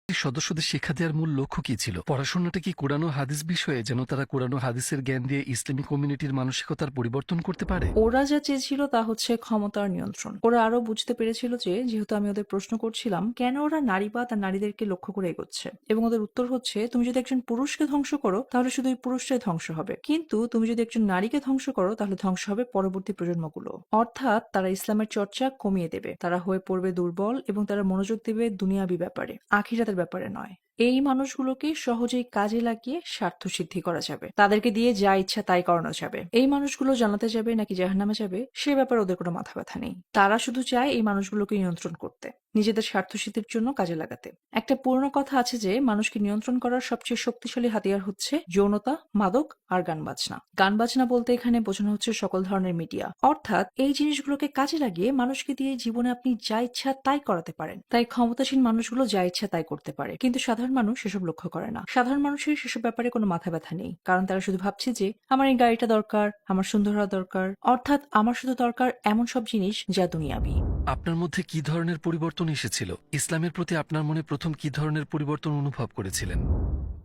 সদস্যদের শিক্ষা দেওয়ার মূল লক্ষ্য কি ছিল? পড়াশোনাটা কি কোরআন ও হাদিস বিষয়ে, যেন তারা কোরআন ও হাদিসের জ্ঞান দিয়ে ইসলামী কমিউনিটির মানসিকতার পরিবর্তন করতে পারে? ওরা যা চেয়েছিল তা হচ্ছে ক্ষমতার নিয়ন্ত্রণ। ওরা আরো বুঝতে পেরেছিল যে যেহেতু আমি ওদের প্রশ্ন করছিলাম কেন ওরা নারীবাদ আর নারীদেরকে লক্ষ্য করে এগোচ্ছে, এবং ওদের উত্তর হচ্ছে তুমি যদি একজন পুরুষকে ধ্বংস করো তাহলে শুধু ওই পুরুষটাই ধ্বংস হবে, কিন্তু তুমি যদি একজন নারীকে ধ্বংস করো তাহলে ধ্বংস হবে পরবর্তী প্রজন্মগুলো। অর্থাৎ তারা ইসলামের চর্চা কমিয়ে দেবে, তারা হয়ে পড়বে দুর্বল এবং তারা মনোযোগ দেবে দুনিয়াবি ব্যাপারে, আখিরাতের ব্যাপারে নয়। এই মানুষগুলোকে সহজেই কাজে লাগিয়ে স্বার্থ সিদ্ধি করা যাবে, তাদেরকে দিয়ে যা ইচ্ছা তাই করানো যাবে। এই মানুষগুলো জান্নাতে যাবে নাকি জাহান্নামে যাবে সে ব্যাপারে ওদের কোনো মাথা ব্যথা নেই। তারা শুধু চায় এই মানুষগুলোকে নিয়ন্ত্রণ করতে, নিজেদের স্বার্থ সিদ্ধির জন্য কাজে লাগাতে। একটা পুরনো কথা আছে যে মানুষকে নিয়ন্ত্রণ করার সবচেয়ে শক্তিশালী হাতিয়ার হচ্ছে যৌনতা, মাদক আর গান বাজনা। গান বাজনা বলতে এখানে বোঝানো হচ্ছে সকল ধরনের মিডিয়া। অর্থাৎ এই জিনিসগুলোকে কাজে লাগিয়ে মানুষকে দিয়ে জীবনে আপনি যা ইচ্ছা তাই করাতে পারেন। তাই ক্ষমতাসীন মানুষগুলো যা ইচ্ছা তাই করতে পারে, কিন্তু সাধারণ মানুষ সেসব লক্ষ্য করে না। সাধারণ মানুষের সেসব ব্যাপারে কোনো মাথা ব্যথা নেই, কারণ তারা শুধু ভাবছে যে আমার এই গাড়িটা দরকার, আমার সুন্দর হওয়া দরকার, অর্থাৎ আমার শুধু দরকার এমন সব জিনিস যা দুনিয়াবি। আপনার মধ্যে কি ধরনের পরিবর্তন এসেছিল? ইসলামের প্রতি আপনার মনে প্রথম কি ধরনের পরিবর্তন অনুভব করেছিলেন?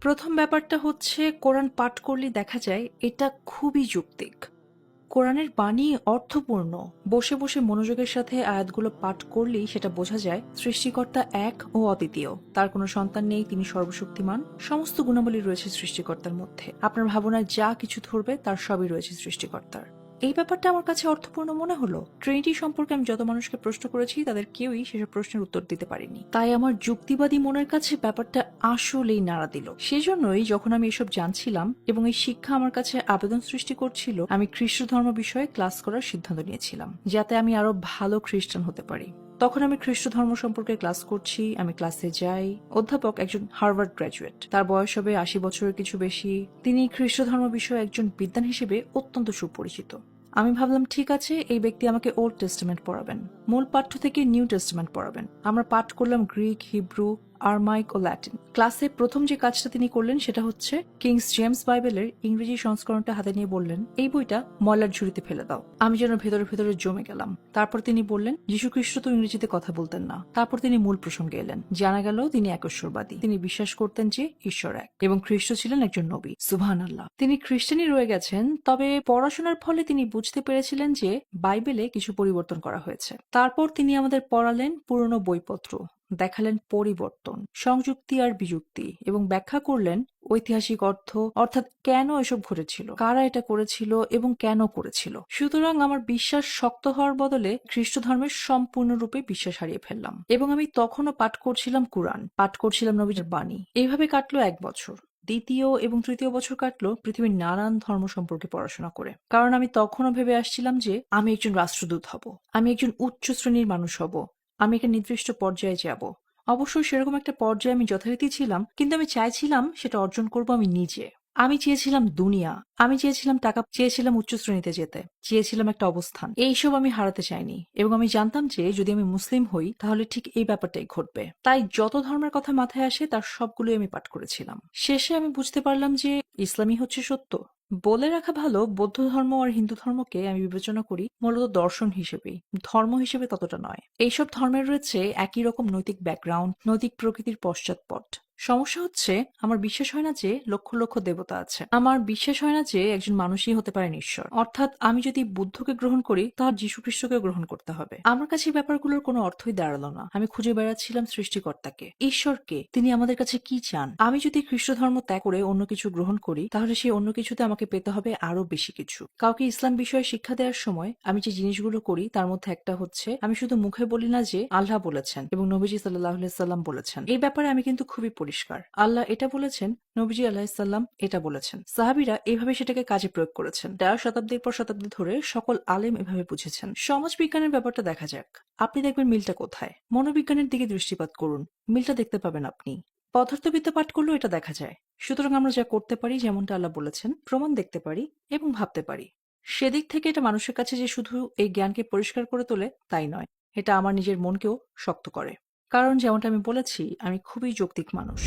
প্রথম ব্যাপারটা হচ্ছে কোরআন পাঠ করলে দেখা যায় এটা খুবই যৌক্তিক। কোরআনের বাণী অর্থপূর্ণ। বসে বসে মনোযোগের সাথে আয়াতগুলো পাঠ করলেই সেটা বোঝা যায় সৃষ্টিকর্তা এক ও অদ্বিতীয়, তার কোনো সন্তান নেই, তিনি সর্বশক্তিমান, সমস্ত গুণাবলী রয়েছে সৃষ্টিকর্তার মধ্যে। আপনার ভাবনায় যা কিছু ধরবে তার সবই রয়েছে সৃষ্টিকর্তার। এই ব্যাপারটা আমার কাছে অর্থপূর্ণ মনে হলো। ট্রিনিটি সম্পর্কে আমি যত মানুষকে প্রশ্ন করেছি তাদের কেউই সেসব প্রশ্নের উত্তর দিতে পারেনি, তাই আমার যুক্তিবাদী মনের কাছে ব্যাপারটা আসলেই নাড়া দিল। সেজন্যই যখন আমি এসব জানছিলাম এবং এই শিক্ষা আমার কাছে আবেদন সৃষ্টি করছিল, আমি খ্রিস্ট ধর্ম বিষয়ে ক্লাস করার সিদ্ধান্ত নিয়েছিলাম, যাতে আমি আরো ভালো খ্রিস্টান হতে পারি। তখন আমি খ্রিস্ট ধর্ম সম্পর্কে ক্লাস করছি, আমি ক্লাসে যাই। অধ্যাপক একজন হার্ভার্ড গ্র্যাজুয়েট, তার বয়স হবে ৮০ বছরের কিছু বেশি। তিনি খ্রিস্ট ধর্ম বিষয়ে একজন বিদ্বান হিসেবে অত্যন্ত সুপরিচিত। আমি ভাবলাম ঠিক আছে, এই ব্যক্তি আমাকে ওল্ড টেস্টামেন্ট পড়াবেন, মূল পাঠ্য থেকে নিউ টেস্টামেন্ট পড়াবেন। আমরা পাঠ করলাম গ্রিক, হিব্রু, আরমাইক ও ল্যাটিন। ক্লাসে প্রথম যে কাজটা তিনি করলেন সেটা হচ্ছে কিংস জেমস বাইবেলের ইংরেজি সংস্করণটা হাতে নিয়ে বললেন, এই বইটা ময়লার ঝুড়িতে ফেলে দাও। আমি যেন ভেতরে ভেতরে জমে গেলাম। তারপর তিনি বললেন, যীশু খ্রিস্ট তো ইংরেজিতে কথা বলতেন না। তারপর তিনি মূল প্রসঙ্গে এলেন। জানা গেল তিনি একেশ্বরবাদী। তিনি বিশ্বাস করতেন যে ঈশ্বর এক এবং খ্রিস্ট ছিলেন একজন নবী। সুবহানাল্লাহ। তিনি খ্রিস্টানই রয়ে গেছেন, তবে পড়াশোনার ফলে তিনি বুঝতে পেরেছিলেন যে বাইবেলে কিছু পরিবর্তন করা হয়েছে। তারপর তিনি আমাদের পড়ালেন পুরনো বইপত্র, দেখালেন পরিবর্তন, সংযুক্তি আর বিযুক্তি, এবং ব্যাখ্যা করলেন ঐতিহাসিক অর্থ, অর্থাৎ কেন এসব ঘটেছিল, কারা এটা করেছিল এবং কেন করেছিল। সুতরাং আমার বিশ্বাস শক্ত হওয়ার বদলে খ্রিস্ট ধর্মের সম্পূর্ণরূপে বিশ্বাস হারিয়ে ফেললাম, এবং আমি তখনও পাঠ করছিলাম কুরআন, পাঠ করছিলাম নবীর বাণী। এইভাবে কাটলো ১ বছর। দ্বিতীয় এবং তৃতীয় বছর কাটলো পৃথিবীর নানান ধর্ম সম্পর্কে পড়াশোনা করে, কারণ আমি তখনও ভেবে আসছিলাম যে আমি একজন রাষ্ট্রদূত হব, আমি একজন উচ্চ শ্রেণীর মানুষ হব, আমি একটা নির্দিষ্ট পর্যায়ে যাব। অবশ্য সেরকম একটা পর্যায়ে আমি যথারীতি ছিলাম, কিন্তু আমি চাইছিলাম সেটা অর্জন করব আমি নিজে। আমি চেয়েছিলাম দুনিয়া, আমি চেয়েছিলাম টাকা, চেয়েছিলাম উচ্চ শ্রেণীতে যেতে, চেয়েছিলাম একটা অবস্থান। এইসব আমি হারাতে চাইনি, এবং আমি জানতাম যে যদি আমি মুসলিম হই তাহলে ঠিক এই ব্যাপারটাই ঘটবে। তাই যত ধর্মের কথা মাথায় আসে তার সবগুলোই আমি পাঠ করেছিলাম। শেষে আমি বুঝতে পারলাম যে ইসলামই হচ্ছে সত্য। বলে রাখা ভালো, বৌদ্ধ ধর্ম আর হিন্দু ধর্মকে আমি বিবেচনা করি মূলত দর্শন হিসেবেই, ধর্ম হিসেবে ততটা নয়। এইসব ধর্মের রয়েছে একই রকম নৈতিক ব্যাকগ্রাউন্ড, নৈতিক প্রকৃতির পশ্চাৎপট। সমস্যা হচ্ছে আমার বিশ্বাস হয় না যে লক্ষ লক্ষ দেবতা আছে, আমার বিশ্বাস হয় না যে একজন মানুষই হতে পারেন ঈশ্বর। অর্থাৎ আমি যদি বুদ্ধকে গ্রহণ করি তাহলে যীশু খ্রিস্টকে গ্রহণ করতে হবে। আমার কাছে এই ব্যাপারগুলোর কোনো অর্থই দাঁড়ালো না। আমি খুঁজে বেড়াচ্ছিলাম সৃষ্টিকর্তাকে, ঈশ্বরকে, তিনি আমাদের কাছে কি চান। আমি যদি খ্রিস্ট ধর্ম ত্যাগ করে অন্য কিছু গ্রহণ করি তাহলে সেই অন্য কিছুতে আমাকে পেতে হবে আরো বেশি কিছু। কাউকে ইসলাম বিষয়ে শিক্ষা দেওয়ার সময় আমি যে জিনিসগুলো করি তার মধ্যে একটা হচ্ছে আমি শুধু মুখে বলি না যে আল্লাহ বলেছেন এবং নবীজি সাল্লাল্লাহু আলাইহি সাল্লাম বলেছেন। এই ব্যাপারে আমি কিন্তু খুবই পরিষ্কার। আল্লাহ এটা বলেছেন, নবীজি আলাইহিস সালাম এটা বলেছেন। সাহাবীরা এভাবে সেটাকে কাজে প্রয়োগ করেছেন। ১৩ শতাব্দীর পর শতাব্দী ধরে সকল আলেম এভাবে বুঝেছেন। সমাজ বিজ্ঞানের ব্যাপারটা দেখা যাক। আপনি দেখবেন মিলটা কোথায়। মনোবিজ্ঞানের দিকে দৃষ্টিপাত করুন, মিলটা দেখতে পাবেন আপনি। পদার্থবিদ্যা পাঠ করলেও এটা দেখা যায়। সুতরাং আমরা যা করতে পারি, যেমনটা আল্লাহ বলেছেন, প্রমাণ দেখতে পারি এবং ভাবতে পারি। সেদিক থেকে এটা মানুষের কাছে যে শুধু এই জ্ঞানকে পরিষ্কার করে তোলে তাই নয়, এটা আমার নিজের মনকেও শক্ত করে। কারণ যেমনটা আমি বলেছি, আমি খুবই যৌক্তিক মানুষ।